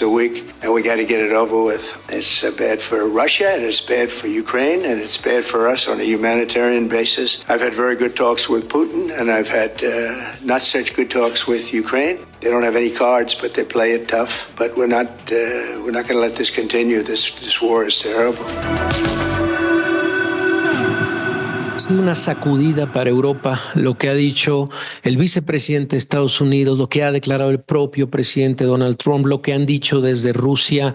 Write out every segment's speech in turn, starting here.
a week, and we got to get it over with. It's bad for Russia, and it's bad for Ukraine, and it's bad for us on a humanitarian basis. I've had very good talks with Putin, and I've had not such good talks with Ukraine. They don't have any cards, but they play it tough. But we're not going to let this continue. This war is terrible. Es una sacudida para Europa lo que ha dicho el vicepresidente de Estados Unidos, lo que ha declarado el propio presidente Donald Trump, lo que han dicho desde Rusia.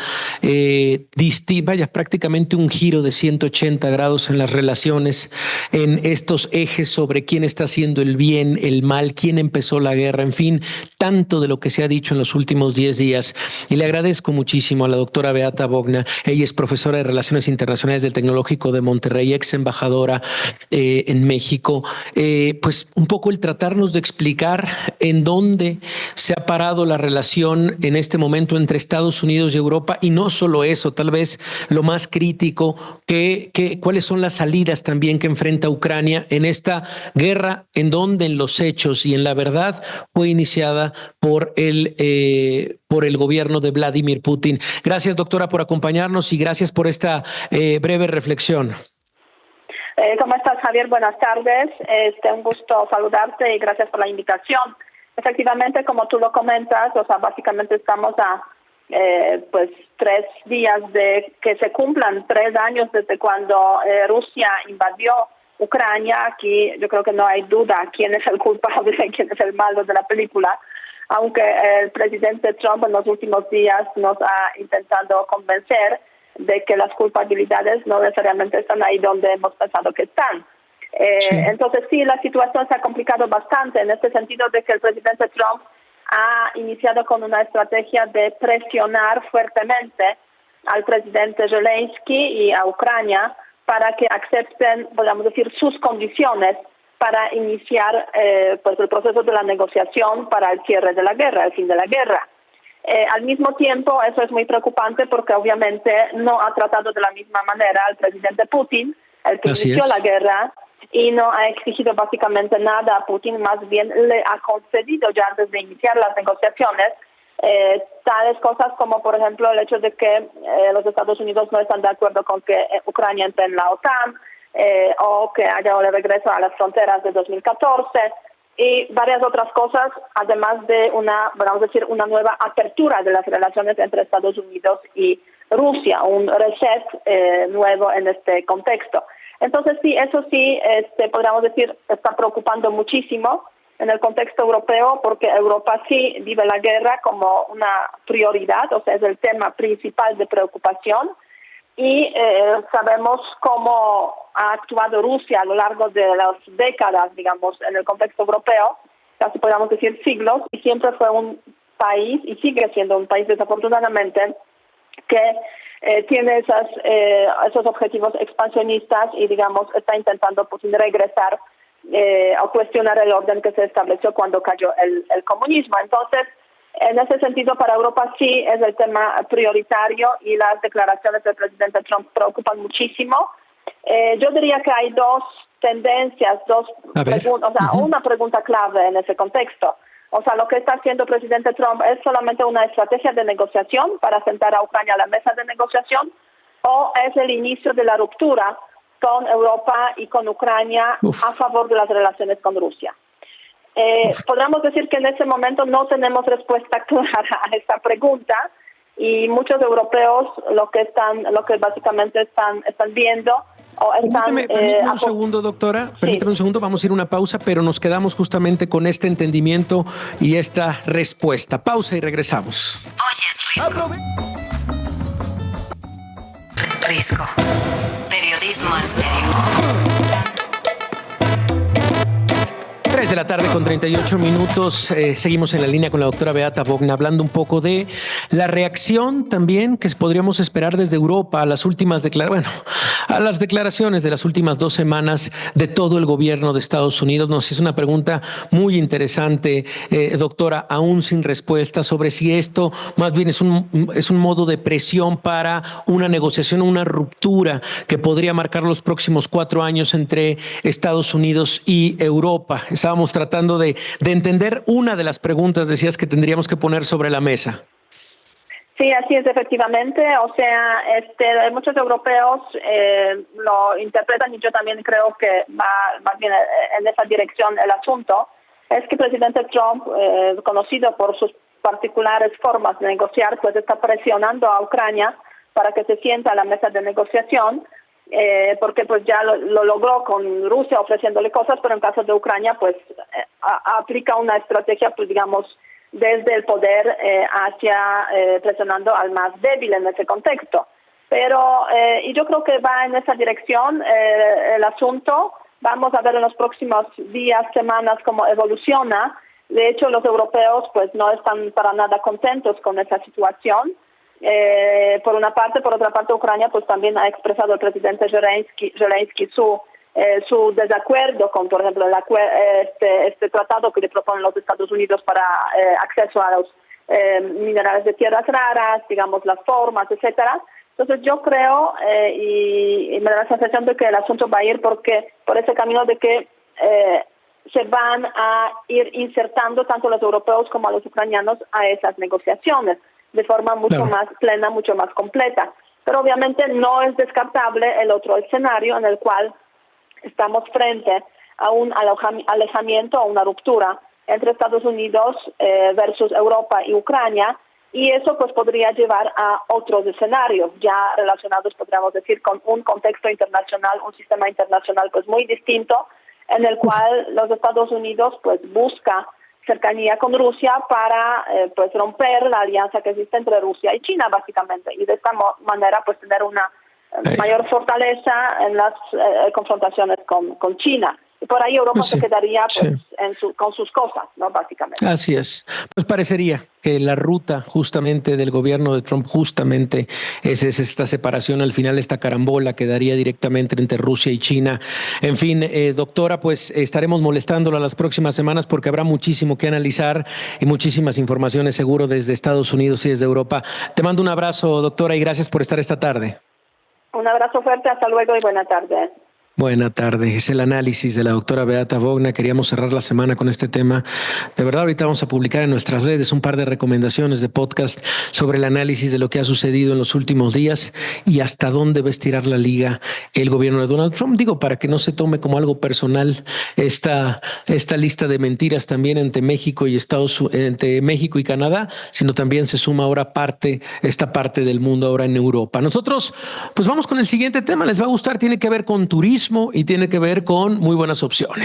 Prácticamente un giro de 180 grados en las relaciones, en estos ejes sobre quién está haciendo el bien, el mal, quién empezó la guerra, en fin, tanto de lo que se ha dicho en los últimos 10 días. Y le agradezco muchísimo a la doctora Beata Bogna. Ella es profesora de Relaciones Internacionales del Tecnológico de Monterrey, ex embajadora en México, pues un poco el tratarnos de explicar en dónde se ha parado la relación en este momento entre Estados Unidos y Europa, y no solo eso, tal vez lo más crítico, cuáles son las salidas también que enfrenta Ucrania en esta guerra, en donde en los hechos y en la verdad fue iniciada por el gobierno de Vladimir Putin. Gracias, doctora, por acompañarnos y gracias por esta breve reflexión. ¿Cómo estás, Javier? Buenas tardes. Un gusto saludarte y gracias por la invitación. Efectivamente, como tú lo comentas, básicamente estamos a 3 días de que se cumplan 3 años desde cuando Rusia invadió Ucrania. Aquí yo creo que no hay duda quién es el culpable y quién es el malo de la película, aunque el presidente Trump en los últimos días nos ha intentado convencer de que las culpabilidades no necesariamente están ahí donde hemos pensado que están. Sí. Entonces sí, la situación se ha complicado bastante en este sentido de que el presidente Trump ha iniciado con una estrategia de presionar fuertemente al presidente Zelensky y a Ucrania para que acepten, podríamos decir, sus condiciones para iniciar el proceso de la negociación para el cierre de la guerra, el fin de la guerra. Al mismo tiempo, eso es muy preocupante porque obviamente no ha tratado de la misma manera al presidente Putin, el que inició la guerra, y no ha exigido básicamente nada a Putin, más bien le ha concedido ya antes de iniciar las negociaciones tales cosas como, por ejemplo, el hecho de que los Estados Unidos no están de acuerdo con que Ucrania entre en la OTAN o que haya un regreso a las fronteras de 2014. Y varias otras cosas, además de una nueva apertura de las relaciones entre Estados Unidos y Rusia, un reset nuevo en este contexto. Entonces sí, eso sí, podríamos decir, está preocupando muchísimo en el contexto europeo, porque Europa sí vive la guerra como una prioridad, es el tema principal de preocupación. Y sabemos cómo ha actuado Rusia a lo largo de las décadas, digamos, en el contexto europeo, casi podríamos decir siglos, y siempre fue un país, y sigue siendo un país desafortunadamente, que tiene esos objetivos expansionistas y, digamos, está intentando regresar o cuestionar el orden que se estableció cuando cayó el comunismo. Entonces, en ese sentido, para Europa sí es el tema prioritario y las declaraciones del presidente Trump preocupan muchísimo. Yo diría que hay dos tendencias, preguntas, una pregunta clave en ese contexto. Lo que está haciendo el presidente Trump es solamente una estrategia de negociación para sentar a Ucrania a la mesa de negociación, o es el inicio de la ruptura con Europa y con Ucrania a favor de las relaciones con Rusia. Podríamos decir que en ese momento no tenemos respuesta clara a esta pregunta, y muchos europeos lo que básicamente están viendo o están... Permíteme un segundo, doctora. Permíteme un segundo, vamos a ir a una pausa, pero nos quedamos justamente con este entendimiento y esta respuesta. Pausa y regresamos. Oyes Risco. Risco. Periodismo en serio. 3 de la tarde con 38 minutos. Seguimos en la línea con la doctora Beata Bogna, hablando un poco de la reacción también que podríamos esperar desde Europa a las últimas a las declaraciones de las últimas 2 semanas de todo el gobierno de Estados Unidos. Es una pregunta muy interesante, doctora, aún sin respuesta, sobre si esto más bien es un modo de presión para una negociación, una ruptura que podría marcar los próximos 4 años entre Estados Unidos y Europa. Estábamos tratando de entender una de las preguntas, decías, que tendríamos que poner sobre la mesa. Sí, así es, efectivamente. O sea, muchos europeos lo interpretan, y yo también creo que va más bien en esa dirección el asunto. Es que el presidente Trump, conocido por sus particulares formas de negociar, pues está presionando a Ucrania para que se sienta a la mesa de negociación, porque pues ya lo logró con Rusia ofreciéndole cosas, pero en caso de Ucrania pues aplica una estrategia, pues digamos, desde el poder hacia presionando al más débil en ese contexto. Pero y yo creo que va en esa dirección el asunto. Vamos a ver en los próximos días, semanas cómo evoluciona. De hecho, los europeos pues no están para nada contentos con esa situación. Por una parte, por otra parte, Ucrania pues también ha expresado el presidente Zelensky su desacuerdo con, por ejemplo, este tratado que le proponen los Estados Unidos para acceso a los minerales de tierras raras, digamos, las formas, etcétera. Entonces yo creo y me da la sensación de que el asunto va a ir por ese camino de que se van a ir insertando tanto los europeos como los ucranianos a esas negociaciones de forma mucho más plena, mucho más completa. Pero obviamente no es descartable el otro escenario en el cual estamos frente a un alejamiento, a una ruptura entre Estados Unidos versus Europa y Ucrania, y eso pues podría llevar a otros escenarios ya relacionados, podríamos decir, con un contexto internacional, un sistema internacional pues muy distinto, en el cual los Estados Unidos pues busca cercanía con Rusia para pues romper la alianza que existe entre Rusia y China básicamente, y de esta manera pues tener una mayor fortaleza en las confrontaciones con China. Y por ahí Europa se quedaría pues, con sus cosas, ¿no? Básicamente. Así es. Pues parecería que la ruta justamente del gobierno de Trump justamente es esta separación, al final esta carambola que daría directamente entre Rusia y China. En fin, doctora, pues estaremos molestándola las próximas semanas porque habrá muchísimo que analizar y muchísimas informaciones seguro desde Estados Unidos y desde Europa. Te mando un abrazo, doctora, y gracias por estar esta tarde. Un abrazo fuerte, hasta luego y buena tarde. Buena tarde. Es el análisis de la doctora Beata Bogna. Queríamos cerrar la semana con este tema. De verdad, ahorita vamos a publicar en nuestras redes un par de recomendaciones de podcast sobre el análisis de lo que ha sucedido en los últimos días y hasta dónde va a estirar la liga el gobierno de Donald Trump. Digo, para que no se tome como algo personal esta lista de mentiras también entre México y Canadá, sino también se suma ahora esta parte del mundo ahora en Europa. Nosotros, pues vamos con el siguiente tema. Les va a gustar. Tiene que ver con turismo y tiene que ver con muy buenas opciones.